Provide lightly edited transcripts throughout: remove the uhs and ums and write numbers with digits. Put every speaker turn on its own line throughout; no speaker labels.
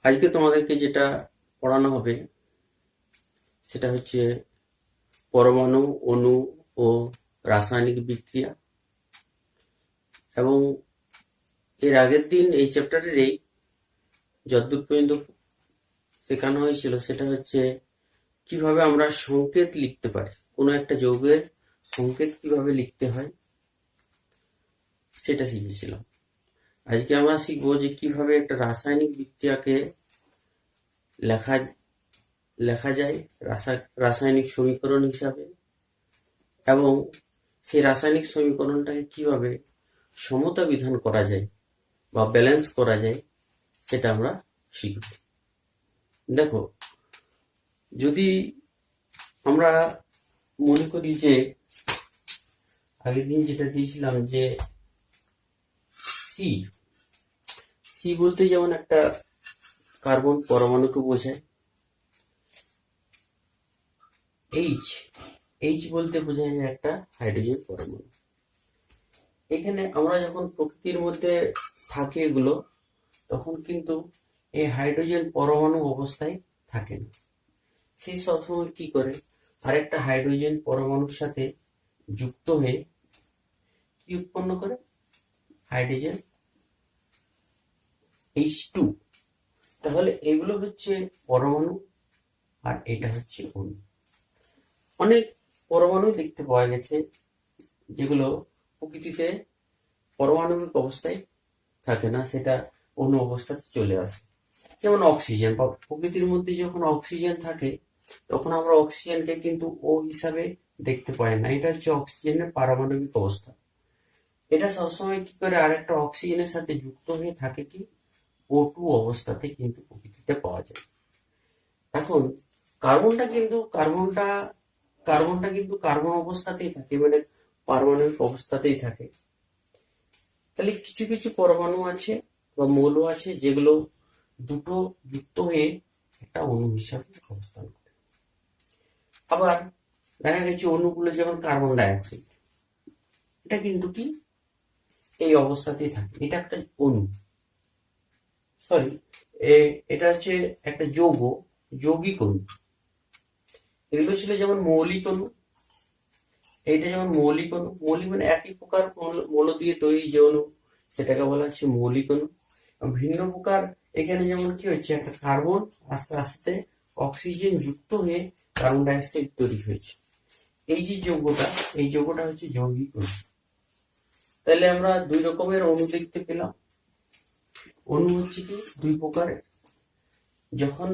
আজকে তোমাদেরকে যেটা পড়ানো হবে সেটা হচ্ছে পরমাণু, অণু ও রাসায়নিক বিক্রিয়া। এবং এর আগের দিন এই চ্যাপ্টারেরই যতদূর পর্যন্ত শেখানো হয়েছিল সেটা হচ্ছে কিভাবে আমরা সংকেত লিখতে পারি, কোনো একটা যৌগের সংকেত কিভাবে লিখতে হয় সেটা শিখেছিলাম। আজকে আমরা শিখবো যে কিভাবে একটা রাসায়নিক বিক্রিয়াকে লেখা লেখা যায় রাসায়নিক সমীকরণ হিসাবে, এবং সেই রাসায়নিক সমীকরণটাকে কিভাবে সমতা বিধান করা যায় বা ব্যালেন্স করা যায় সেটা আমরা শিখব। দেখো, যদি আমরা মনে করি যে আগের দিন যেটা দিয়েছিলাম যে সি সি বলতে যেমন একটা কার্বন পরমাণুকে বোঝায়, এইচ এইচ বলতে বোঝায় যে একটা হাইড্রোজেন পরমাণু। এখানে আমরা যখন প্রকৃতির মধ্যে থাকে এগুলো, তখন কিন্তু এই হাইড্রোজেন পরমাণু অবস্থায় থাকে না। সেই সবসময় কি করে, আরেকটা হাইড্রোজেন পরমাণুর সাথে যুক্ত হয়ে কি উৎপন্ন করে, হাইড্রোজেন H2। তাহলে এগুলো হচ্ছে পরমাণু আর এটা হচ্ছে অণু। অনেক পরমাণু দেখতে পাওয়া গেছে যেগুলো প্রকৃতিতে পারমাণবিক অবস্থায় থাকে না, সেটা অণু অবস্থাতে চলে আসে। যেমন অক্সিজেন, প্রকৃতির মধ্যে যখন অক্সিজেন থাকে তখন আমরা অক্সিজেনকে কিন্তু ও হিসাবে দেখতে পাই না, এটা হচ্ছে অক্সিজেনের পারমাণবিক অবস্থা। এটা সবসময় কি করে আরেকটা অক্সিজেনের সাথে যুক্ত হয়ে থাকে কি O2 অবস্থাতে কিন্তু প্রকৃতিতে পাওয়া যায়। এখন কার্বনটা কিন্তু কার্বন অবস্থাতেই থাকে, মানে পারমাণবিক অবস্থাতেই থাকে। তাহলে কিছু কিছু পরমাণু আছে বা মৌল আছে যেগুলো দুটো যুক্ত হয়ে একটা অণু হিসাবে অবস্থান করে। আবার দেখা গেছে অণুগুলো যেমন কার্বন ডাইঅক্সাইড, এটা কিন্তু কি এই অবস্থাতেই থাকে, এটা একটা অণু, সরি এটা হচ্ছে একটা যৌগিক অণু। এগুলো ছিল যেমন মৌলিক অণু, এইটা যেমন মৌলিক অণু, মৌলিক মানে একই প্রকার মৌল দিয়ে তৈরি যে অণু সেটাকে বলা হচ্ছে মৌলিক অণু। ভিন্ন প্রকার এখানে যেমন কি হচ্ছে, একটা কার্বন আস্তে আস্তে অক্সিজেন যুক্ত হয়ে কার্বন ডাইঅক্সাইড তৈরি হয়েছে। এই যে যৌগটা হচ্ছে যৌগিক অণু। তাহলে আমরা দুই রকমের অণু দেখতে পেলাম। অণু হচ্ছে কি দুই প্রকারের, যখন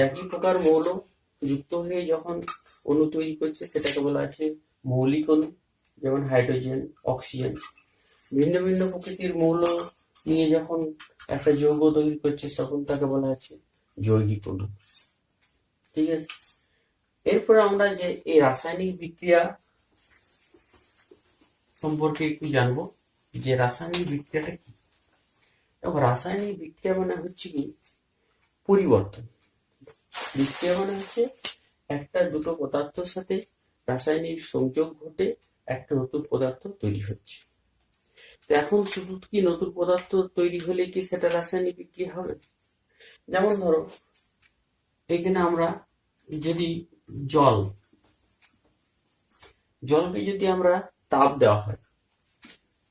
একই প্রকার মৌল যুক্ত হয়ে যখন অণু তৈরি করছে সেটাকে বলা হচ্ছে মৌলিক অণু, যেমন হাইড্রোজেন, অক্সিজেন। ভিন্ন ভিন্ন প্রকৃতির মৌল নিয়ে যখন একটা যৌগ তৈরি করছে তখন তাকে বলা হচ্ছে যৌগিক অণু। ঠিক আছে, এরপরে আমরা যে এই রাসায়নিক বিক্রিয়া সম্পর্কে একটু জানবো যে রাসায়নিক বিক্রিয়াটা কি। এবং রাসায়নিক বিক্রিয়া মানে হচ্ছে কি পরিবর্তন। বিক্রিয়া মানে হচ্ছে একটা দুটো পদার্থের সাথে রাসায়নিক সংযোগ ঘটে একটা নতুন পদার্থ তৈরি হচ্ছে। তো এখন শুধু কি নতুন পদার্থ তৈরি হলে কি সেটা রাসায়নিক বিক্রিয়া হবে? যেমন ধরো এখানে আমরা যদি জলকে যদি আমরা তাপ দেওয়া হয়,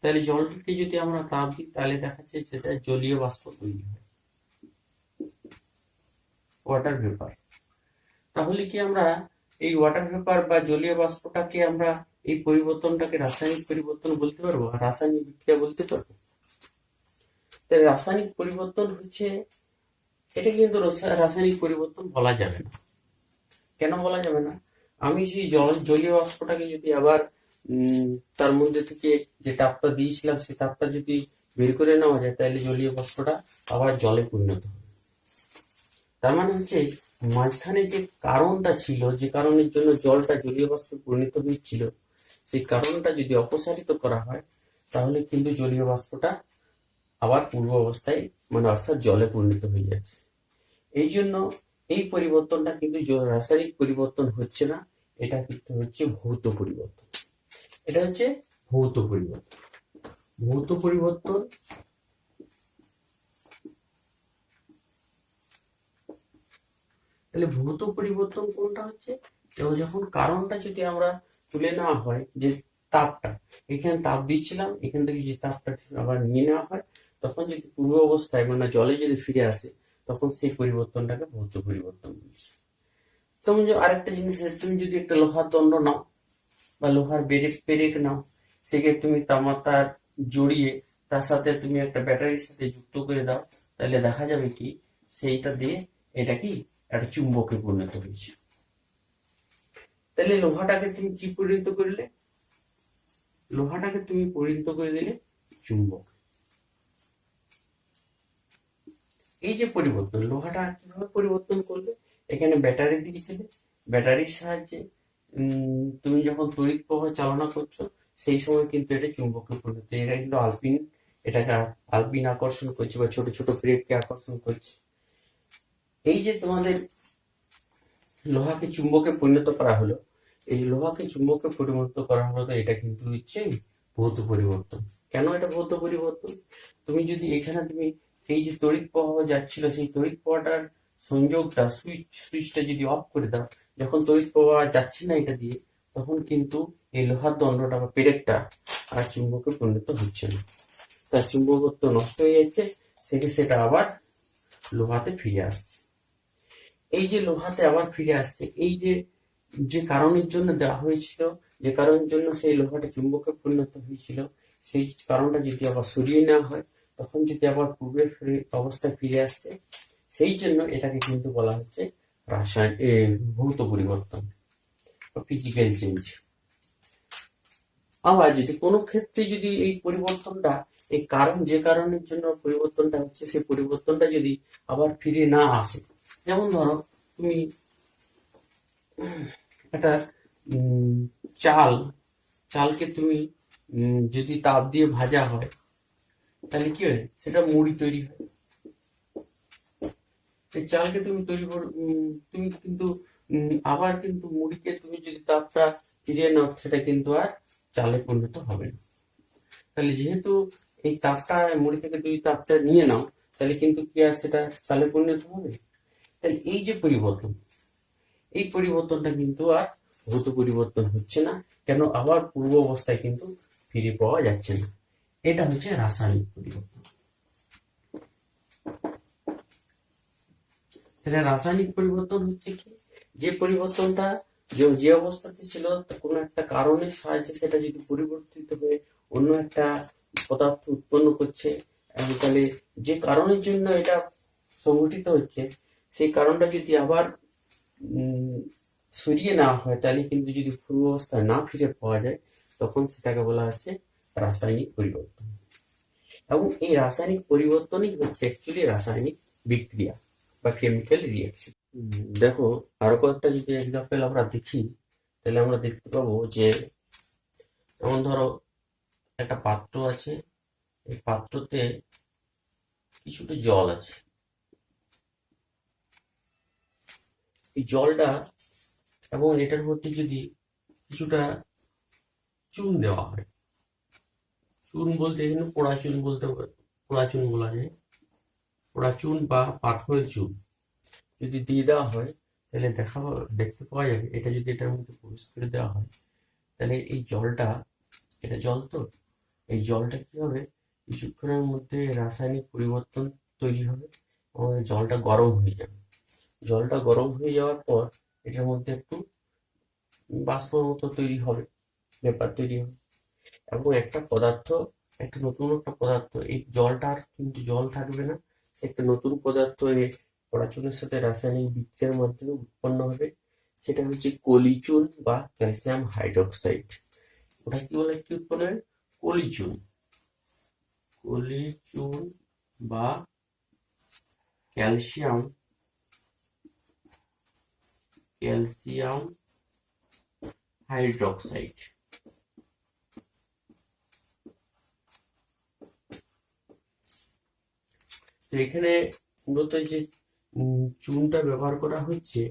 তাহলে জলকে যদি আমরা তাপ দিই তাহলে দেখা যাচ্ছে যেটা জলীয় বাষ্প তৈরি হয়, ওয়াটার ভেপার। তাহলে কি আমরা এই ওয়াটার ভেপার বা জলীয় বাষ্পটাকে আমরা এই পরিবর্তনটাকে রাসায়নিক পরিবর্তন বলতে পারবো, রাসায়নিক বিক্রিয়া বলতে পারবো? তাহলে রাসায়নিক পরিবর্তন হচ্ছে এটা, কিন্তু রাসায়নিক পরিবর্তন বলা যাবে না। কেন বলা যাবে না? আমি সেই জলীয় বাষ্পটাকে যদি আবার তার মধ্যে থেকে যে তাপটা দিয়েছিলাম সেই তাপটা যদি বের করে নেওয়া যায় তাহলে জলীয় বাষ্পটা আবার জলে পরিণত হবে। তার মানে হচ্ছে মাঝখানে যে কারণটা ছিল, যে কারণের জন্য জলটা জলীয় বাষ্পে পরিণত হয়েছিল, সেই কারণটা যদি অপসারিত করা হয় তাহলে কিন্তু জলীয় বাষ্পটা আবার পূর্ব অবস্থায় মানে অর্থাৎ জলে পরিণত হয়ে যাচ্ছে। এই জন্য এই পরিবর্তনটা কিন্তু রাসায়নিক পরিবর্তন হচ্ছে না, এটা কিন্তু হচ্ছে ভৌত পরিবর্তন। এটা হচ্ছে ভৌত পরিবর্তন। ভৌত পরিবর্তন তাহলে ভৌত পরিবর্তন কোনটা হচ্ছে? যখন কারণটা যদি আমরা তুলে নেওয়া হয়, যে তাপটা, এখানে তাপ দিচ্ছিলাম, এখান থেকে যে তাপটা আবার নিয়ে নেওয়া হয়, তখন যদি পূর্ব অবস্থায় মানে জলে যদি ফিরে আসে, তখন সেই পরিবর্তনটাকে ভৌত পরিবর্তন বলছি। তেমন যে আরেকটা জিনিস, তুমি যদি একটা লোহার দণ্ড নাও বা লোহার পেরেক নাও, সেকে তুমি তামার জড়িয়ে তার সাথে তুমি একটা ব্যাটারির সাথে যুক্ত করে দাও, তাহলে দেখা যাবে কি সেইটা দিয়ে এটা কি একটা চুম্বকে পরিণত হয়েছে। তাহলে লোহাটাকে তুমি কি পরিণত করলে? লোহাটাকে তুমি পরিণত করে দিলে চুম্বক। এই যে পরিবর্তন, লোহাটা কিভাবে পরিবর্তন করবে? এখানে ব্যাটারি দিয়েছিলে, ব্যাটারির সাহায্যে তুমি যখন তড়িৎ প্রবাহ চালনা করছো, সেই সময় কিন্তু এটা চুম্বকে পরিণত, এটা কিন্তু এটাকে আলপিন আকর্ষণ করছে বা ছোট ছোট প্লেটকে আকর্ষণ করছে। এই যে তোমাদের লোহাকে চুম্বকে পরিণত করা হলো, এই লোহাকে চুম্বকে পরিণত করা হলো, তো এটা কিন্তু হচ্ছে ভৌত পরিবর্তন। কেন এটা ভৌত পরিবর্তন? তুমি যদি এখানে তুমি এই যে তড়িৎ প্রবাহ যাচ্ছিল, সেই তড়িৎ প্রবাহটার সংযোগটা সুইচটা যদি অফ করে দাও, যখন তড়িৎ প্রবাহ যাচ্ছে না এটা দিয়ে, তখন কিন্তু এই লোহার দণ্ডটা বা পেরেকটা আর চুম্বকে পরিণত হচ্ছে না, তার চুম্বকত্ব নষ্ট হয়ে যাচ্ছে, সেটা আবার লোহাতে ফিরে আসছে। এই যে লোহাতে আবার ফিরে আসছে, এই যে যে কারণের জন্য দেওয়া হয়েছিল, যে কারণের জন্য সেই লোহাটা চুম্বকে পরিণত হয়েছিল, সেই কারণটা যদি আবার সরিয়ে নেওয়া হয়, তখন যদি আবার পূর্বের অবস্থায় ফিরে আসছে, সেই জন্য এটাকে কিন্তু বলা হচ্ছে ভৌত পরিবর্তন বা ফিজিক্যাল চেঞ্জ। আবার যদি কোনো ক্ষেত্রে যদি এই পরিবর্তনটা, এই কারণ যে কারণের জন্য পরিবর্তনটা হচ্ছে, সেই পরিবর্তনটা যদি আবার ফিরে না আসে, যেমন ধরো তুমি একটা চালকে তুমি যদি তাপ দিয়ে ভাজা হয়, তাহলে কি হয়? সেটা মুড়ি তৈরি হয়। এই চালকে তুমি তুমি কিন্তু আবার কিন্তু মুড়িকে তুমি যদি তাপটা ফিরিয়ে নাও, সেটা কিন্তু আর চালে পরিণত হবে না। তাহলে যেহেতু এই তাপটা মুড়ি থেকে তুমি তাপটা নিয়ে নাও, তাহলে কিন্তু কি আর সেটা চালে পরিণত হবে? তাহলে এই যে পরিবর্তন, এই পরিবর্তনটা কিন্তু আর ভৌত পরিবর্তন হচ্ছে না। কেন? আবার পূর্ব অবস্থায় কিন্তু ফিরে পাওয়া যাচ্ছে না। এটা হচ্ছে রাসায়নিক পরিবর্তন। তাহলে রাসায়নিক পরিবর্তন হচ্ছে কি? যে পরিবর্তনটা যে অবস্থাতে ছিল, কোনো একটা কারণের সাহায্যে সেটা যদি পরিবর্তিত হয়ে অন্য একটা পদার্থ উৎপন্ন করছে, তাহলে যে কারণের জন্য এটা সংঘটিত হচ্ছে, সেই কারণটা যদি আবার সরিয়ে নেওয়া হয়, তাহলে কিন্তু যদি পূর্ব অবস্থায় না ফিরে পাওয়া যায়, তখন সেটাকে বলা হচ্ছে রাসায়নিক পরিবর্তন। এবং এই রাসায়নিক পরিবর্তনই হচ্ছে অ্যাকচুয়ালি রাসায়নিক বিক্রিয়া বা কেমিক্যাল রিয়াকশন। দেখো, আরো কয়েকটা যদি এক্সাম্পল আমরা দেখি, তাহলে আমরা দেখতে পাবো যে, যেমন ধরো একটা পাত্র আছে, এই পাত্রতে কিছুটা জল আছে। এই জলটা এবং এটার মধ্যে যদি কিছুটা চুন দেওয়া হয়, চুন বলতে এখানে পোড়া চুন পোড়া চুন বলা যায়, পোড়া চুন বা পাথরের চুন যদি দিয়ে দেওয়া হয়, তাহলে দেখতে পাওয়া যাবে, এটা যদি এটার মধ্যে প্রবেশ করে দেওয়া হয়, তাহলে এই জলটা, এটা জল তো, এই জলটা কি হবে, কিছুক্ষণের মধ্যে রাসায়নিক পরিবর্তন তৈরি হবে এবং জলটা গরম হয়ে যাবে। জলটা গরম হয়ে যাওয়ার পর এটার মধ্যে একটু বাষ্পর মতো তৈরি হবে, ব্যাপার তৈরি হবে, এবং একটা নতুন একটা পদার্থ, এই জলটা আর কিন্তু জল থাকবে না, একটা নতুন পদার্থ এই পড়াচুনের সাথে রাসায়নিক বিক্রিয়ার মাধ্যমে উৎপন্ন হবে। সেটা হচ্ছে কলিচুন বা ক্যালসিয়াম হাইড্রোক্সাইড। ওটা কি বলে, কি উৎপন্ন হয়? কলিচুন বা ক্যালসিয়াম হাইড্রোক্সাইড। তো এখানে মূলত যে চুনটা ব্যবহার করা হচ্ছে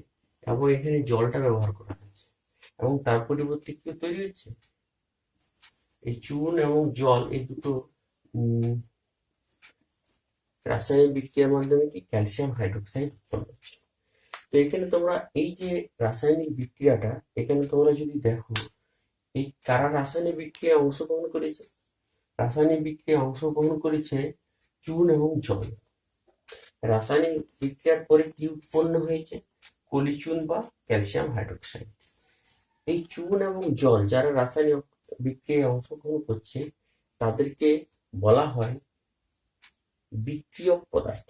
এবং এখানে জলটা ব্যবহার করা হচ্ছে, এবং তার পরিবর্তে কি তৈরি হচ্ছে, এই চুন এবং জল, এই দুটো রাসায়নিক বিক্রিয়ার মাধ্যমে কি ক্যালসিয়াম হাইড্রোক্সাইড উৎপন্ন হচ্ছে। তো এখানে তোমরা এই যে রাসায়নিক বিক্রিয়াটা, এখানে তোমরা যদি দেখো এই কারা রাসায়নিক বিক্রিয়ায় অংশগ্রহণ করেছে, রাসায়নিক বিক্রিয়ায় অংশগ্রহণ করেছে চুন এবং জল। রাসায়নিক বিক্রিয়ার পরে কি উৎপন্ন হয়েছে? কলিচুন বা ক্যালসিয়াম হাইড্রোক্সাইড। এই চুন এবং জল যারা রাসায়নিক বিক্রিয়ায় অংশগ্রহণ করছে তাদেরকে বলা হয় বিক্রিয়ক পদার্থ।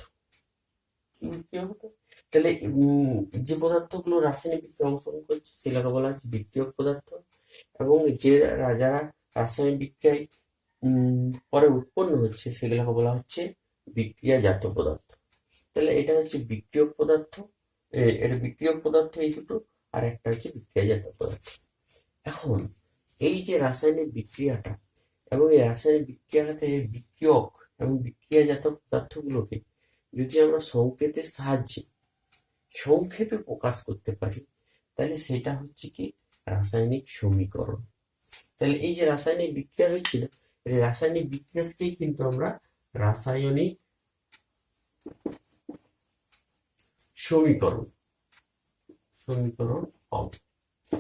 তাহলে যে পদার্থগুলো রাসায়নিক বিক্রিয়ায় অংশগ্রহণ করছে সেগুলোকে বলা হচ্ছে বিক্রিয়ক পদার্থ, এবং যারা রাসায়নিক বিক্রিয়ায় পরে উৎপন্ন হচ্ছে সেগুলোকে বলা হচ্ছে বিক্রিয়াজাত পদার্থ। তাহলে এটা হচ্ছে বিক্রিয়ক পদার্থ, এটা বিক্রিয়ক পদার্থ এই দুটো, আর একটা হচ্ছে বিক্রিয়াজাত পদার্থ। এখন এই যে রাসায়নিক বিক্রিয়াটা এবং এই রাসায়নিক বিক্রিয়াতে বিক্রিয়ক এবং বিক্রিয়াজাত পদার্থগুলোকে যদি আমরা সংকেতের সাহায্যে সংক্ষেপে প্রকাশ করতে পারি তাহলে সেটা হচ্ছে কি রাসায়নিক সমীকরণ। তাহলে এই যে রাসায়নিক বিক্রিয়া হয়েছিল, এই রাসায়নিক বিক্রিয়া থেকেই কিন্তু আমরা রাসায়নিক সমীকরণ পাবো।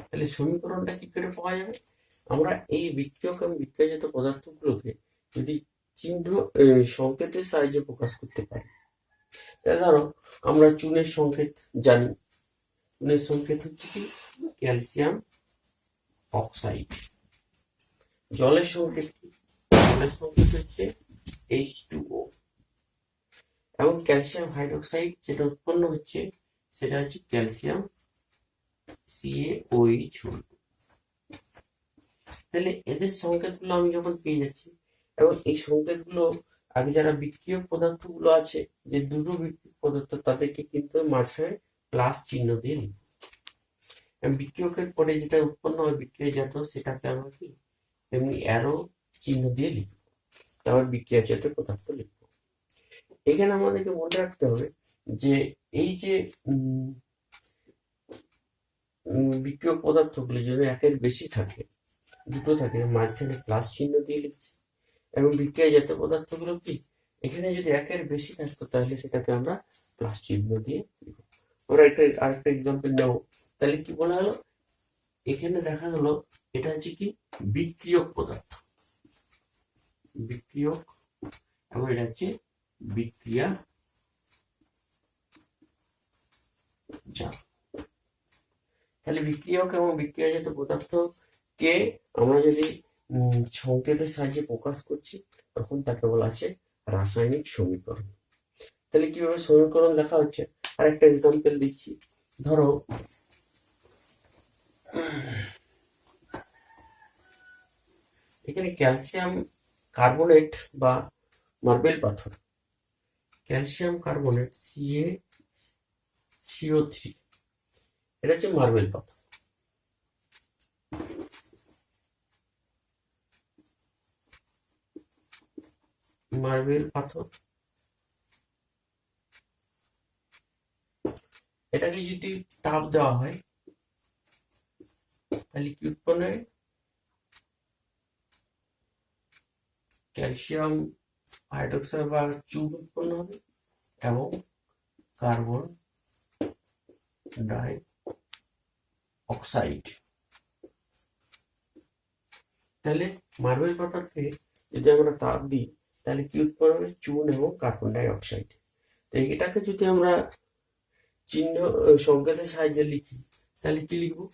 তাহলে সমীকরণটা কি করে পাওয়া যাবে? আমরা এই বিক্রিয়ক এবং বিক্রিয়াজাত পদার্থগুলোকে যদি চিহ্ন সংকেতের সাহায্যে প্রকাশ করতে পারি, তাহলে ধরো আমরা চুনের সংকেত জানি, চুনের সংকেত হচ্ছে কি ক্যালসিয়াম অক্সাইড। জলের সংকেত কি? জলের সংকেত হচ্ছে H2O, এবং ক্যালসিয়াম হাইড্রোক্সাইড যেটা উৎপন্ন হচ্ছে সেটা হচ্ছে ক্যালসিয়াম CaOH। তাহলে এদের সংকেতগুলো আমি যখন পেয়ে যাচ্ছি, এবং এই সংকেতগুলো আগে যারা বিক্রিয়ক পদার্থগুলো আছে, যে দুটো বিক্রিয়ক পদার্থ তাদেরকে কিন্তু মাঝখানে প্লাস চিহ্ন দিয়ে লিখব, এবং বিক্রিয়কের পরে যেটা উৎপন্ন হয় বিক্রিয়াজাত সেটাকে আমরা কি এমনি অ্যারো চিহ্ন দিয়ে লিখব, তারপর বিক্রিয়াজাত পদার্থ লিখব। এখানে আমাদেরকে মনে রাখতে হবে যে এই যে বিক্রিয়ক পদার্থগুলি যদি একের বেশি থাকে, দুটো থাকে, মাঝখানে প্লাস চিহ্ন দিয়ে লিখছি, এবং বিক্রিয়াজাত পদার্থগুলো কি এখানে যদি একের বেশি থাকতো তাহলে সেটাকে আমরা প্লাস চিহ্ন দিয়ে লিখব। আমরা আরেকটা এক্সাম্পল নেব। তাহলে কি বলা হলো, এখানে দেখা গেল এটা হচ্ছে কি বিক্রিয়ক পদার্থ, বিক্রিয়ক, এবং এটা হচ্ছে বিক্রিয়া। তাহলে বিক্রিয়ক এবং বিক্রিয়াজাত পদার্থকে আমরা যদি সংকেতের সাহায্যে প্রকাশ করছি তখন তাকে বলা আছে রাসায়নিক সমীকরণ। তাহলে কিভাবে সমীকরণ লেখা হচ্ছে আর একটা এক্সাম্পল দিচ্ছি। ধরো এখানে ক্যালসিয়াম কার্বনেট বা মার্বেল পাথর, ক্যালসিয়াম কার্বনেট CaCO3, এটা হচ্ছে মার্বেল পাথর। মার্বেল পাথর এটাকে যদি তাপ দেওয়া হয় তাহলে কি উৎপন্ন হয়? ক্যালসিয়াম হাইড্রোক্সাইড বা চুন উৎপন্ন হবে এবং কার্বন ডাই অক্সাইড। তাহলে মার্বেল পাথরকে যদি আমরা তাপ দিই তাহলে কি উৎপন্ন হবে? চুন এবং কার্বন ডাই অক্সাইড। তো এটাকে যদি আমরা চিহ্ন সংকেতের সাহায্যে লিখি তাহলে কি লিখবো?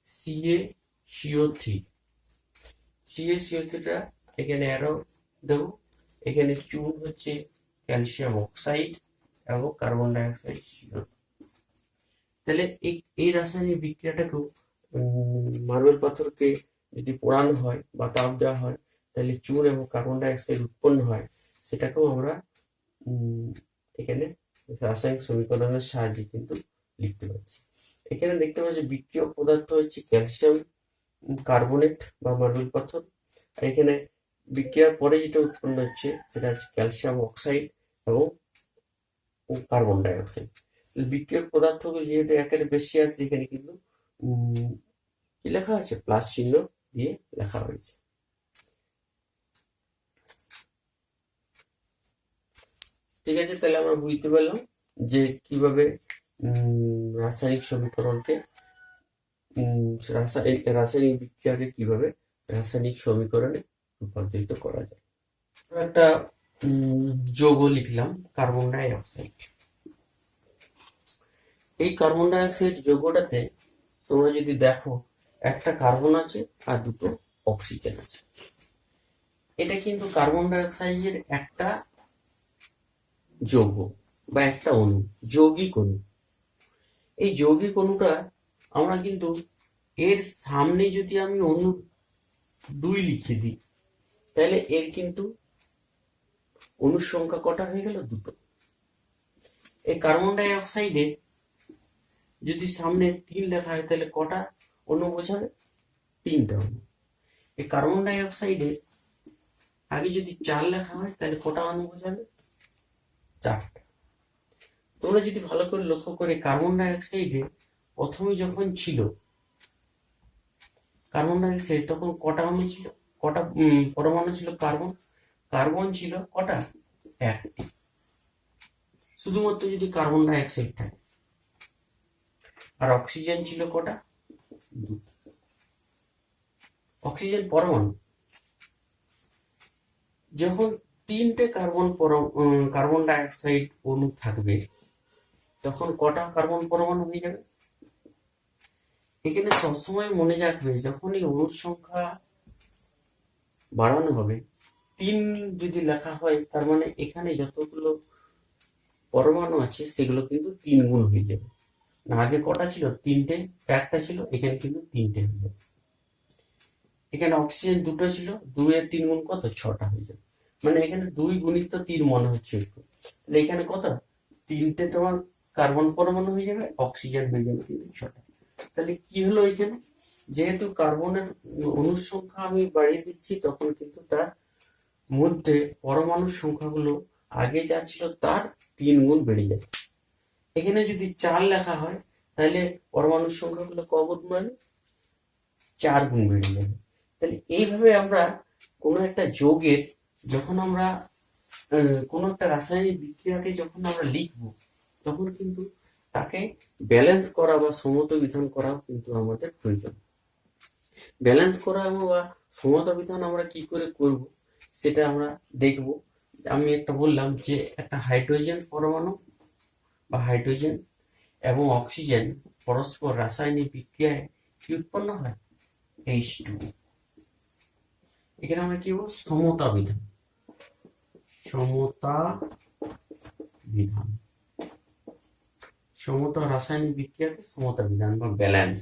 CaCO3। CaCO3টা এখানে অ্যারো দেবো, এখানে চুন হচ্ছে ক্যালসিয়াম অক্সাইড এবং কার্বন ডাই অক্সাইড CO। তাহলে এই রাসায়নিক বিক্রিয়াটাকেও মার্বেল পাথরকে যদি পোড়ানো হয় বা তাপ দেওয়া হয় তাহলে চুন এবং কার্বন ডাই অক্সাইড উৎপন্ন হয়, সেটাকেও আমরা এখানে রাসায়নিক সমীকরণের সাহায্যে কিন্তু লিখতে পারছি। এখানে দেখতে পাচ্ছি বিক্রিয়ক পদার্থ হচ্ছে ক্যালসিয়াম কার্বনেট বা মার্বেল পাথর, আর এখানে বিক্রিয়ার পরে যেটা উৎপন্ন হচ্ছে সেটা হচ্ছে ক্যালসিয়াম অক্সাইড এবং কার্বন ডাই অক্সাইড। বিক্রিয়ক পদার্থগুলো যেহেতু একের বেশি আছে এখানে কিন্তু কি লেখা আছে? প্লাস চিহ্ন দিয়ে লেখা হয়েছে। ঠিক আছে, তাহলে আমরা বুঝতে পারলাম যে কিভাবে রাসায়নিক সমীকরণকে রাসায়নিক বিক্রিয়াকে কিভাবে রাসায়নিক সমীকরণে রূপান্তরিত করা যায়। একটা যৌগ লিখলাম কার্বন ডাই অক্সাইড। এই কার্বন ডাই অক্সাইড যৌগটাতে তোমরা যদি দেখো একটা কার্বন আছে আর দুটো অক্সিজেন আছে। এটা কিন্তু কার্বন ডাই অক্সাইডের একটা যৌগ বা একটা অণু, যৌগিক অণু। এই যৌগিক অণুটা আমরা কিন্তু এর সামনে যদি আমি অণু 2 লিখে দিই, তাহলে এর কিন্তু অণুর সংখ্যা কটা হয়ে গেল? দুটো। এই কার্বন ডাই অক্সাইডে যদি সামনে 3 লেখা হয় তাহলে কটা অণু বোঝাবে? 3টা অণু। এই কার্বন ডাই অক্সাইডে আগে যদি 4 লেখা হয় তাহলে কটা অণু বোঝাবে? 4টা। তোমরা যদি ভালো করে লক্ষ্য করে কার্বন ডাই অক্সাইডে প্রথমে যখন ছিল কার্বন ডাই অক্সাইড, তখন কটা অণু ছিল? কটা পরমাণু ছিল? কার্বন ছিল কটা? 1টি। শুধুমাত্র যদি কার্বন ডাই অক্সাইড থাকে। আর অক্সিজেন ছিল কটা? 2। অক্সিজেন পরমাণু। যখন 3টে কার্বন ডাই অক্সাইড অণু থাকবে, তখন কটা কার্বন পরমাণু হয়ে যাবে? এখানে সবসময় মনে রাখবে, যখন এই অণুর সংখ্যা বাড়ানো হবে, 3 যদি লেখা হয়, তার মানে এখানে যতগুলো পরমাণু আছে সেগুলো কিন্তু 3 গুণ হয়ে যাবে। না, আগে কটা ছিল? 3টে, একটা ছিল, এখানে কিন্তু 3টে হয়ে যাবে। এখানে অক্সিজেন 2টো ছিল, 2 এর 3 গুণ কত? 6টা হয়ে যাবে। মানে এখানে 2 গুণিত 3 মনে হচ্ছে একটু। তাহলে এখানে কত? 3টে তোমার কার্বন পরমাণু হয়ে যাবে, অক্সিজেন হয়ে যাবে কিন্তু 6টা। তাহলে কি হলো এখানে? যেহেতু কার্বনের অণুর সংখ্যা আমি বাড়িয়ে দিচ্ছি, তখন কিন্তু তার মধ্যে পরমাণুর সংখ্যাগুলো আগে যা ছিল তার 3 গুণ বেড়ে যাচ্ছে। এখানে যদি 4 লেখা হয়, তাহলে পরমাণুর সংখ্যাগুলো কগুণ বাড়বে? 4 গুণ বেড়ে যাবে। তাহলে এইভাবে আমরা কোনো একটা যৌগের, যখন আমরা কোনো একটা রাসায়নিক বিক্রিয়াকে যখন আমরা লিখবো, তখন কিন্তু তাকে ব্যালেন্স করা বা সমতা বিধান করাও কিন্তু আমাদের প্রয়োজন। ব্যালেন্স করা বা সমতা বিধান আমরা কি করে করব সেটা আমরা দেখব। আমি একটা বললাম যে একটা হাইড্রোজেন পরমাণু বা হাইড্রোজেন এবং অক্সিজেন পরস্পর রাসায়নিক বিক্রিয়ায় কি উৎপন্ন হয়? H2। এখানে আমরা কি বলবো? সমতা বিধান। সমতা বিধান। সমতা রাসায়নিক বিক্রিয়াকে সমতা বিধান বা ব্যালেন্স।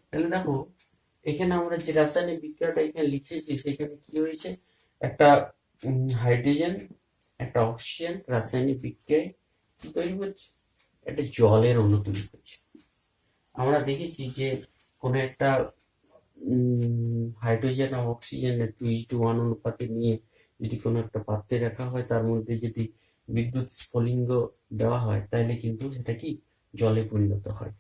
তাহলে দেখো, এখানে আমরা যে রাসায়নিক বিক্রিয়াটা এখানে লিখেছি, সেখানে কি হয়েছে? একটা হাইড্রোজেন, একটা অক্সিজেন রাসায়নিক বিক্রিয়ায় কি তৈরি করছে? একটা জলের অণু তৈরি করছে। আমরা দেখেছি যে কোনো একটা হাইড্রোজেন আর অক্সিজেনের 2:1 অনুপাতে নিয়ে যদি কোনো একটা পাত্রে রাখা হয়, তার মধ্যে যদি বিদ্যুৎ স্ফুলিঙ্গ দেওয়া হয়, তাহলে কিন্তু সেটা কি জলে পরিণত হয়।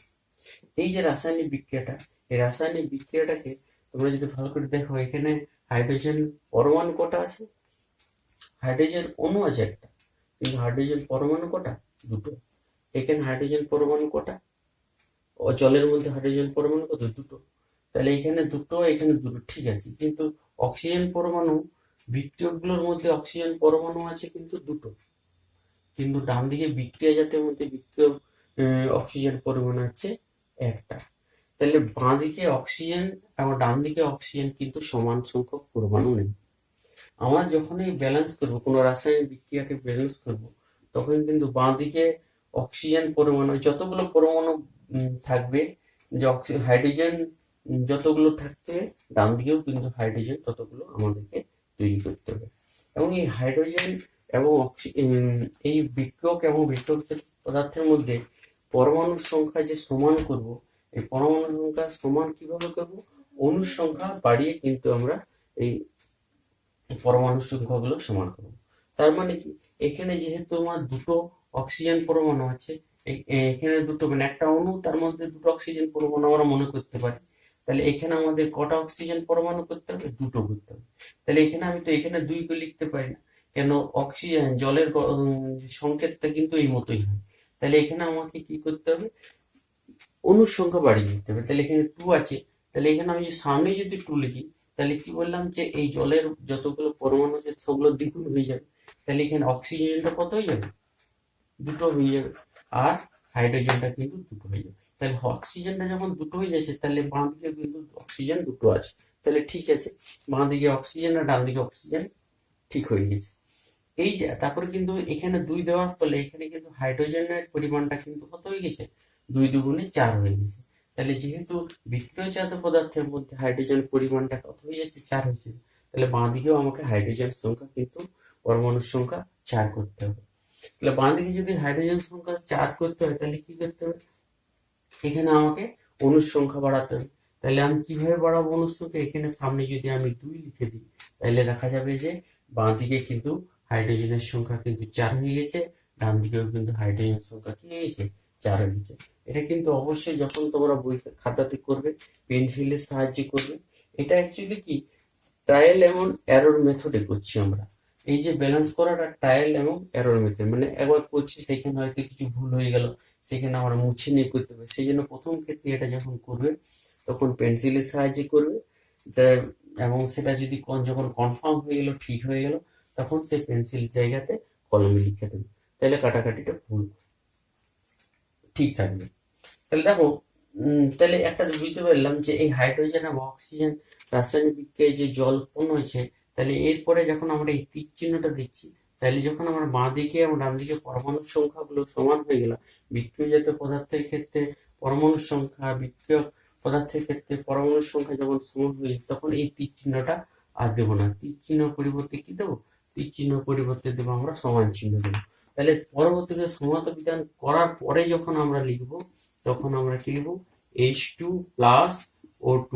এই যে রাসায়নিক বিক্রিয়াটা, এই রাসায়নিক বিক্রিয়াটাকে তোমরা যদি ভালো করে দেখো, এখানে হাইড্রোজেন পরমাণু কটা আছে? হাইড্রোজেন অণু আছে একটা, কিন্তু হাইড্রোজেন পরমাণু কটা? 2টো। এখানে হাইড্রোজেন পরমাণু কটা? জলের মধ্যে হাইড্রোজেন পরমাণু কত? 2টো। তাহলে এখানে 2টো, এখানে 2টো, ঠিক আছে। কিন্তু অক্সিজেন পরমাণু, বিক্রিয়কগুলোর মধ্যে অক্সিজেন পরমাণু আছে কিন্তু 2টো, কিন্তু ডান দিকে বিক্রিয়া জাতের মধ্যে বিক্রিয়ক অক্সিজেন পরমাণু আছে একটা। তাহলে বাঁ দিকে অক্সিজেন এবং ডান দিকে অক্সিজেন কিন্তু সমান সংখ্যক পরমাণু নেই। আমরা যখন এই ব্যালেন্স করবো, কোনো রাসায়নিক বিক্রিয়াকে ব্যালেন্স করব, তখন কিন্তু বাঁ দিকে অক্সিজেন পরমাণু যতগুলো পরমাণু থাকবে, যে হাইড্রোজেন যতগুলো থাকতে, ডান দিকেও কিন্তু হাইড্রোজেন ততগুলো আমাদেরকে তৈরি করতে হবে। এবং এই হাইড্রোজেন এবং এই বিক্রিয়ক এবং বিক্রিয়ক পদার্থের মধ্যে পরমাণুর সংখ্যা যে সমান করব, এই পরমাণুর সংখ্যা সমান কিভাবে করব? অণুর সংখ্যা বাড়িয়ে কিন্তু আমরা এই পরমাণুর সংখ্যাগুলো সমান করব। তার মানে কি, এখানে যেহেতু আমার 2টো অক্সিজেন পরমাণু আছে, এখানে 2টো, মানে একটা অণু, তার মধ্যে 2টো অক্সিজেন পরমাণু আমরা মনে করতে পারি। তাহলে এখানে আমাদের কটা অক্সিজেন পরমাণু করতে হবে? 2টো করতে হবে। তাহলে এখানে আমি তো এখানে 2 লিখতে পারি না, কেন অক্সিজেন জলের সংকেতটা কিন্তু এই মতোই হয়। তাহলে এখানে আমাকে কি করতে হবে, অণুর সংখ্যা বাড়িয়ে দিতে হবে। তাহলে এখানে 2 আছে, তাহলে এখানে আমি সামনে যদি 2 লিখি, তাহলে কি বললাম যে এই জলের যতগুলো পরমাণু আছে সবগুলো দ্বিগুণ হয়ে যাবে। তাহলে এখানে অক্সিজেনটা কত হয়ে যাবে, 2 হয়ে যাবে, আর হাইড্রোজেনটা কিন্তু 2 হয়ে যাবে। তাহলে অক্সিজেনটা যখন 2 হয়ে যাচ্ছে, তাহলে বাঁ দিকে কিন্তু অক্সিজেন 2 আছে। তাহলে ঠিক আছে, বাঁ দিকে অক্সিজেন আর ডান দিকে অক্সিজেন ঠিক হয়ে গেছে। এই যে তারপরে কিন্তু এখানে 2 দেওয়ার ফলে এখানে কিন্তু হাইড্রোজেনের পরিমাণটা কিন্তু কত হয়ে গেছে, 2 দুগুণে 4 হয়ে গেছে। তাহলে যেহেতু বিক্রিয়জাত পদার্থের মধ্যে হাইড্রোজেনের পরিমাণটা কত হয়ে যাচ্ছে, 4 হয়েছে, তাহলে বাঁ দিকেও আমাকে হাইড্রোজেন সংখ্যা কিন্তু পরমাণুর সংখ্যা 4 করতে হবে। তাহলে বাঁ দিকে যদি হাইড্রোজেন সংখ্যা 4 করতে হয়, তাহলে কি করতে হবে, এখানে আমাকে অণুর সংখ্যা বাড়াতে হবে। তাহলে আমি কিভাবে বাড়াবো অণুর সংখ্যা, এখানে সামনে যদি আমি 2 লিখে দিই, তাহলে দেখা যাবে যে বাঁ দিকে কিন্তু হাইড্রোজেনের সংখ্যা কিন্তু 4 হয়ে গেছে, ডান দিকেও কিন্তু হাইড্রোজেনের সংখ্যা কি হয়ে গেছে, 4 হয়ে গেছে। এটা কিন্তু অবশ্যই যখন তোমরা বই খাতাতে করবে, পেন্সিলের সাহায্যে করবে। এটা অ্যাকচুয়ালি কি, ট্রায়াল এবং এরর মেথডে করছি আমরা। এই যে ব্যালেন্স করাটা ট্রায়াল এবং এরর মেথড, মানে একবার করছি সেখানে হয়তো কিছু ভুল হয়ে গেল, সেখানে আমরা মুছে নিয়ে করতে হবে। সেই জন্য প্রথম ক্ষেত্রে এটা যখন করবে তখন পেন্সিলের সাহায্যে করবে, এবং সেটা যদি যখন কনফার্ম হয়ে গেল, ঠিক হয়ে গেল, তখন সেই পেন্সিল জায়গাতে কলমে লিখে দেবে। তাহলে কাটাকাটিটা ভুল ঠিক থাকবে। তাহলে দেখো, তাহলে একটা বুঝতে পারলাম যে এই হাইড্রোজেন এবং অক্সিজেন রাসায়নিক বিক্রিয়ায় যে জল উৎপন্ন হয়েছে। তাহলে এরপরে যখন আমরা এই তীর চিহ্নটা দিচ্ছি, তাহলে যখন আমরা বাঁ দিকে এবং ডান দিকে পরমাণুর সংখ্যাগুলো সমান হয়ে গেল, বিক্রিয়জাত পদার্থের ক্ষেত্রে পরমাণুর সংখ্যা, বিক্রিয়ক পদার্থের ক্ষেত্রে পরমাণুর সংখ্যা যখন সমান হয়ে যাচ্ছে, তখন এই তীর চিহ্নটা আর দেবো না। তীর চিহ্ন পরিবর্তে কি দেবো, তীর চিহ্ন পরিবর্তে দেবো আমরা সমান চিহ্ন দেবো। তাহলে পরবর্তীতে সমতা বিধান করার পরে যখন আমরা লিখবো, তখন আমরা কি লিখবো, H2 প্লাস O2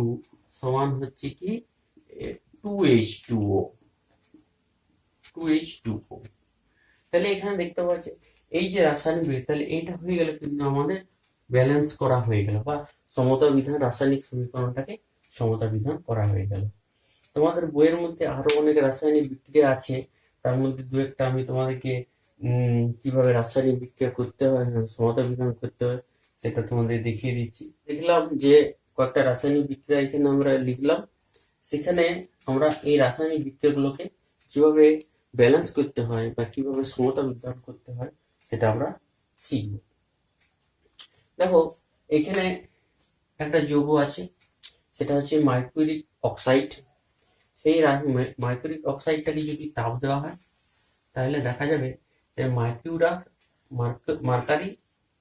সমান হচ্ছে কি 2H2O, 2H2O। তাহলে এখানে দেখতে পাচ্ছি এই যে রাসায়নিক বিক্রিয়া, তাহলে এটা হয়ে গেল কিন্তু আমাদের ব্যালেন্স করা হয়ে গেল, বা সমতা বিধান, রাসায়নিক সমীকরণটাকে সমতা বিধান করা হয়ে গেল। তোমাদের বইয়ের মধ্যে আরো অনেক রাসায়নিক বিক্রিয়া আছে, তার মধ্যে দু একটা আমি তোমাদেরকে কিভাবে রাসায়নিক বিক্রিয়া করতে হয়, সমতা বিধান করতে হয়, সেটা তোমাদের দেখিয়ে দিচ্ছি। দেখলাম যে কয়েকটা রাসায়নিক বিক্রিয়া এখানে আমরা লিখলাম, সেখানে আমরা এই রাসায়নিক বিক্রিয়াগুলোকে কিভাবে ব্যালেন্স করতে হয় বা কিভাবে সমতা বিধান করতে হয় সেটা আমরা শিখব। দেখো, এখানে একটা যৌগ আছে, সেটা হচ্ছে মার্কুরিক অক্সাইড। সেই মার্কুরিক অক্সাইডটাকে যদি তাপ দেওয়া হয়, তাহলে দেখা যাবে যে মার্কারি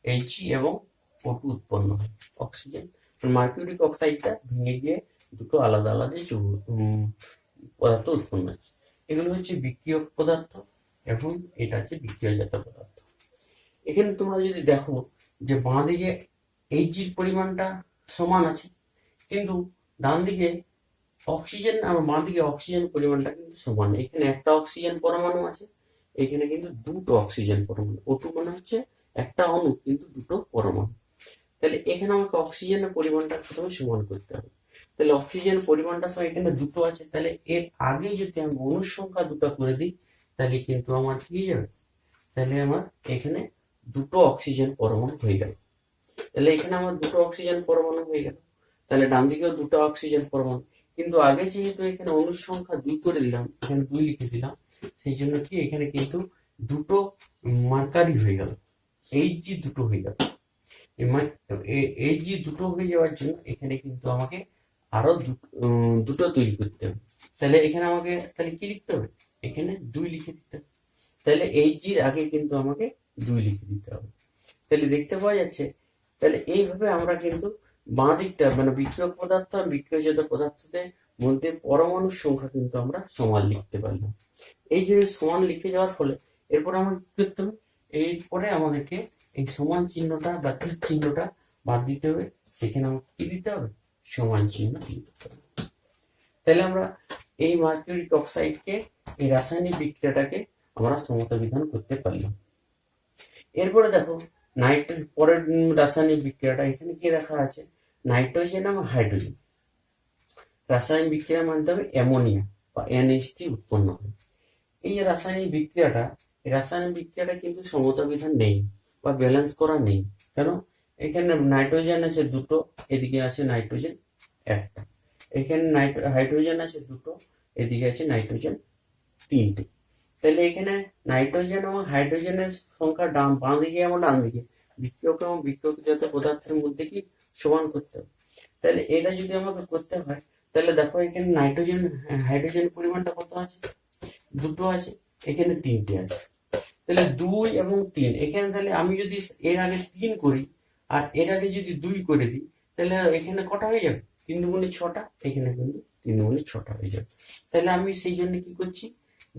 Hg এবং O2 উৎপন্ন হয়, অক্সিজেন। মার্কুরিক অক্সাইডটা ভেঙে গিয়ে দুটো আলাদা আলাদা পদার্থ উৎপন্ন হচ্ছে। এগুলো হচ্ছে বিক্রিয়ক পদার্থ এবং এটা হচ্ছে বিক্রিয়জাত পদার্থ। এখানে তোমরা যদি দেখো যে বাঁ দিকে Hgর পরিমাণটা সমান আছে, কিন্তু ডান দিকে অক্সিজেন আর বাঁ দিকে অক্সিজেন পরিমাণটা কিন্তু সমান। এখানে একটা অক্সিজেন পরমাণু আছে, এখানে কিন্তু দুটো অক্সিজেন পরমাণু। O2 মানে হচ্ছে একটা অণু, কিন্তু দুটো পরমাণু। তাহলে এখানে আমাকে অক্সিজেনের পরিমাণটা প্রথমে সমান করতে হবে। তাহলে অক্সিজেন পরিমাণটা সব এখানে দুটো আছে, তাহলে এর আগে যদি আমি অণুর সংখ্যা দুটো করে দিই, তাহলে কিন্তু আমার কি হয়ে যাবে, তাহলে আমার এখানে দুটো অক্সিজেন পরমাণু হয়ে গেল। তাহলে এখানে আমার দুটো অক্সিজেন পরমাণু হয়ে গেল, তাহলে ডান দিকেও দুটো অক্সিজেন পরমাণু। কিন্তু আগে যেহেতু এখানে অণুর সংখ্যা 2 করে দিলাম, এখানে 2 লিখে দিলাম, সেই জন্য কি এখানে কিন্তু দুটো মার্কারি হয়ে গেল, Hg দুটো হয়ে গেল। Hg দুটো হয়ে যাওয়ার জন্য এখানে কিন্তু আমাকে আরো দুটো তৈরি করতে হবে। তাহলে এখানে আমাকে তাহলে কি লিখতে হবে, এখানে 2 লিখে দিতে হবে। তাহলে Hgর আগে কিন্তু আমাকে 2 লিখে দিতে হবে। তাহলে দেখতে পাওয়া যাচ্ছে, তাহলে এইভাবে আমরা কিন্তু বাঁ দিকটা মানে বিক্রিয়ক পদার্থ আর বিক্রিয়জাত পদার্থদের মধ্যে পরমাণুর সংখ্যা কিন্তু আমরা সমান লিখতে পারলাম। এই যে সমান লিখে যাওয়ার ফলে এরপর আমরা কি করতে হবে, এরপরে আমাদেরকে এই সমান চিহ্নটা বা তীর চিহ্নটা বাদ দিতে হবে, সেখানে আমাকে কি দিতে হবে, সমান চিহ্ন দিতে হবে। তাহলে আমরা এই মার্কিউরিক অক্সাইডকে, এই রাসায়নিক বিক্রিয়াটাকে আমরা সমতা বিধান করতে পারলাম। এরপরে দেখো পরের রাসায়নিক বিক্রিয়াটা এখানে কি দেখা আছে, নাইট্রোজেন এবং হাইড্রোজেন রাসায়নিক বিক্রিয়ার মাধ্যমে অ্যামোনিয়া বা NH3 উৎপন্ন হয়। এই যে রাসায়নিক বিক্রিয়াটা, এই রাসায়নিক বিক্রিয়াটা কিন্তু সমতা বিধান নেই বা ব্যালেন্স করা নেই। কেন? এখানে নাইট্রোজেন আছে দুটো, এদিকে আছে নাইট্রোজেন একটা, এখানে হাইড্রোজেন আছে দুটো, এদিকে আছে নাইট্রোজেন তিনটে। তাহলে এখানে নাইট্রোজেন এবং হাইড্রোজেনের সংখ্যা বাম দিকে এবং ডান দিকে বিক্রিয়ক এবং বিক্রিয়কজাত পদার্থের মধ্যে কি সমান করতে হবে। তাহলে এটা যদি আমাকে করতে হয়, তাহলে দেখো এখানে নাইট্রোজেন হাইড্রোজেন পরিমাণটা কত আছে? দুটো আছে, এখানে তিনটে আছে। তাহলে 2 এবং 3, এখানে তাহলে আমি যদি এর আগে 3 করি আর এর আগে যদি 2 করে দিই, তাহলে এখানে কটা হয়ে যাবে? 3 দুগুণে 6টা, এখানে কিন্তু 3 দুগুণে 6টা হয়ে যাবে। তাহলে আমি সেই জন্য কি করছি,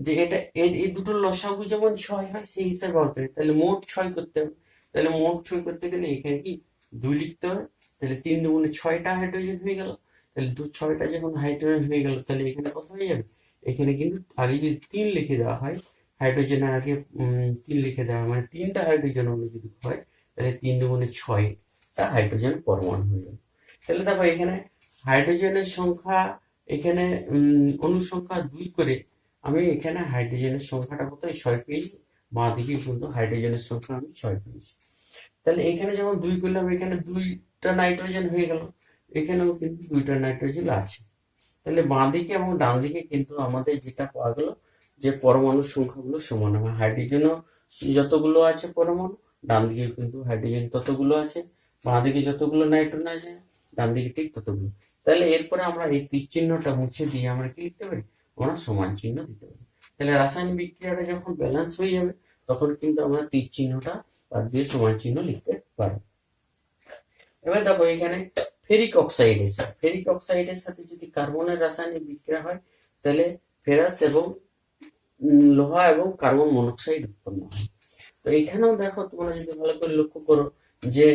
যে এটা এই দুটোর লসাগু যেমন 6 হয় সেই হিসাবে হবে। তাহলে মোট 6 করতে হবে। তাহলে মোট 6 করতে গেলে এখানে কি 2 লিখতে হবে। তাহলে 3 দুগুণে 6টা হাইড্রোজেন হয়ে গেল। তাহলে 6টা যখন হাইড্রোজেন হয়ে গেল, তাহলে এখানে কত হয়ে যাবে? এখানে কিন্তু আগে যদি 3 লিখে দেওয়া হয়, হাইড্রোজেনের আগে 3 লিখে দেওয়া হয়, মানে 3টা হাইড্রোজেন অণু যদি হয়, তাহলে 3 দুগুণে 6টা হাইড্রোজেন পরমাণু হয়ে যাবে। তাহলে দেখো এখানে হাইড্রোজেনের সংখ্যা, এখানে অণুর সংখ্যা 2 করে আমি এখানে হাইড্রোজেনের সংখ্যাটা কত 6 পেয়েছি। বাঁ দিকে কিন্তু হাইড্রোজেনের সংখ্যা আমি 6 পেয়েছি। তাহলে এখানে যেমন 2 করলাম, এখানে 2টা নাইট্রোজেন হয়ে গেল, এখানেও কিন্তু 2টা নাইট্রোজেন আছে। তাহলে বাঁ দিকে এবং ডান দিকে কিন্তু আমাদের যেটা পাওয়া গেল, যে পরমাণুর সংখ্যাগুলো সমান হবে। হাইড্রোজেনও যতগুলো আছে পরমাণু, ডান দিকে কিন্তু হাইড্রোজেন ততগুলো আছে, বাঁ দিকে যতগুলো নাইট্রোজেন আছে, ডান দিকে ঠিক ততগুলো। তাহলে এরপরে আমরা এই তীর চিহ্নটা মুছে দিয়ে আমরা কি লিখতে পারি? আমরা সমান চিহ্ন দিতে পারি। তাহলে রাসায়নিক বিক্রিয়াটা যখন ব্যালেন্স হয়ে যাবে, তখন কিন্তু আমরা তীর চিহ্নটা বাদ দিয়ে সমান চিহ্ন লিখতে পারি। এবার দেখো এখানে ফেরিক অক্সাইড আছে। ফেরিক অক্সাইডের সাথে যদি কার্বনের রাসায়নিক বিক্রিয়া হয়, তাহলে ফেরাস এবং লোহা এবং কার্বন মনোক্সাইড উৎপন্ন হয়। তো এখানেও দেখো, তোমরা যদি ভালো করে লক্ষ্য করো, যে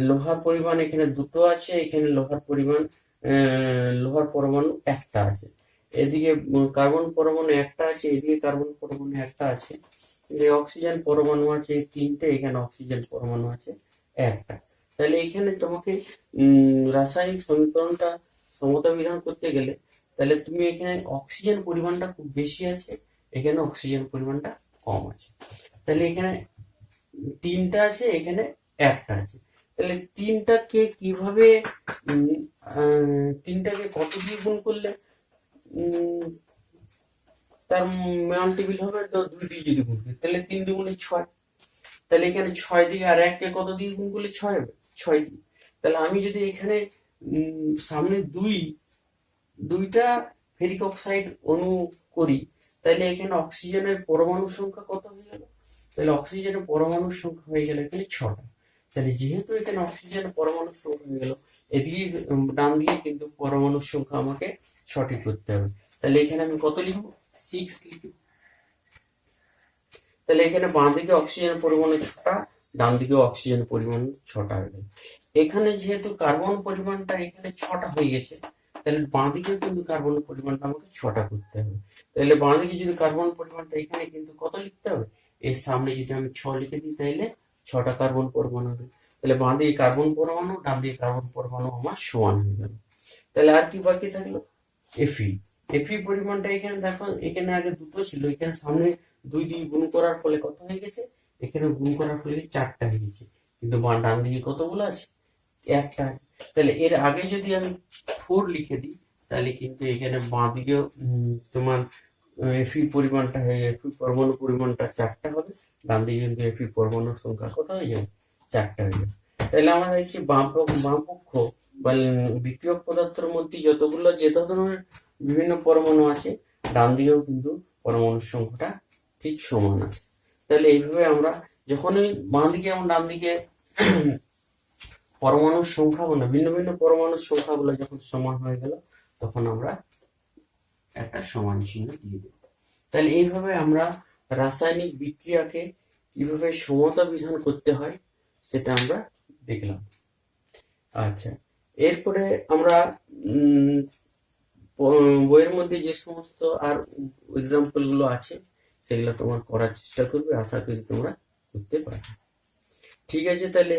লোহার পরিমাণ এখানে দুটো আছে, এখানে লোহার পরিমাণ লোহার পরমাণু একটা আছে, এদিকে কার্বন পরমাণু একটা আছে, এদিকে কার্বন পরমাণু একটা আছে, যে অক্সিজেন পরমাণু আছে 3টে, এখানে অক্সিজেন পরমাণু আছে একটা। তাহলে এখানে তোমাকে রাসায়নিক সমীকরণটা সমতা বিধান করতে গেলে, তাহলে তুমি এখানে অক্সিজেন পরিমাণটা খুব বেশি আছে, এখানে অক্সিজেন পরিমাণটা কম আছে। তাহলে এখানে 3টা আছে, এখানে একটা আছে। তাহলে 3টাকে কিভাবে 3টাকে কত দিয়ে গুণ করলে তার মাল্টিপল হবে? তো 2 দিয়ে যদি গুণ করি, তাহলে 3 দুগুণে 6। তাহলে এখানে 6 দিয়ে আর একটা কত দিয়ে গুণ করলে 6 হবে? 6 দিয়ে। তাহলে আমি যদি এখানে সামনে দুইটা ফেরিক অক্সাইড অণু করি, তাহলে এখানে অক্সিজেনের পরমাণু সংখ্যা কত হয়ে গেল? তাহলে অক্সিজেনের পরমাণুর সংখ্যা হয়ে গেল এখানে 6টা। তাহলে যেহেতু এখানে অক্সিজেনের পরমাণুর সংখ্যা হয়ে গেল, এদিকে ডান দিকে কিন্তু পরমাণুর সংখ্যা আমাকে সঠিক করতে হবে। তাহলে এখানে আমি কত লিখবো? 6 লিখবো। তাহলে এখানে বাঁ দিকে অক্সিজেনের পরিমাণ 6টা, ডান দিকে অক্সিজেনের পরিমাণ 6টা হয়ে গেল। এখানে যেহেতু কার্বন পরিমাণটা এখানে 6টা হয়ে গেছে, তাহলে বাঁ দিকে কিন্তু কার্বন পরিমাণটা আমাকে 6টা করতে হবে। তাহলে বাঁ দিকে যদি কার্বন পরিমাণটা এখানে কিন্তু কত লিখতে হবে? এর সামনে যদি আমি 6 লিখে দিই, তাহলে 6টা কার্বন পরমাণু হবে। তাহলে বাঁ দিকে কার্বন পরমাণু, ডান দিকে কার্বন পরমাণু আমার সমান হয়ে গেল। তাহলে আর কি বাকি থাকলো? এফি। এফি পরিমাণটা এখানে দেখো, এখানে আগে দুটো ছিল, এখানে সামনে 2 দিয়ে গুণ করার ফলে কত হয়ে গেছে? এখানে গুণ করার ফলে 4টা হয়ে গেছে, কিন্তু ডান দিকে কতগুলো আছে? একটা আছে। তাহলে এর আগে যদি আমি 4 লিখে দিই, তাহলে কিন্তু এখানে বাঁ দিকে তোমার এফি পরিমাণটা এফি পরমাণু পরিমাণটা 4টা হবে, ডান দিকে কিন্তু এফি পরমাণুর সংখ্যা কত হয়ে যাবে? 4টা হয়ে যাবে। তাহলে আমরা দেখছি বাম পক্ষ বা বিক্রিয়ক পদার্থের মধ্যে যতগুলো যে ধরনের বিভিন্ন পরমাণু আছে, ডান দিকেও কিন্তু পরমাণুর সংখ্যাটা ঠিক সমান আছে। তাহলে এইভাবে আমরা যখনই বাঁ দিকে এবং ডান দিকে পরমাণুর সংখ্যাগুলো, ভিন্ন ভিন্ন পরমাণুর সংখ্যাগুলো যখন সমান হয়ে গেল, তখন আমরা একটা সমান চিহ্ন দিয়ে দেব। তাহলে এইভাবে আমরা রাসায়নিক বিক্রিয়াকে কিভাবে সমতা বিধান করতে হয় সেটা আমরা দেখলাম। আচ্ছা, এরপরে আমরা বইয়ের মধ্যে যে সমস্ত আর এক্সাম্পল গুলো আছে, সেগুলো তোমার করার চেষ্টা করবে, আশা করি তোমরা করতে পারবে। ঠিক আছে, তাহলে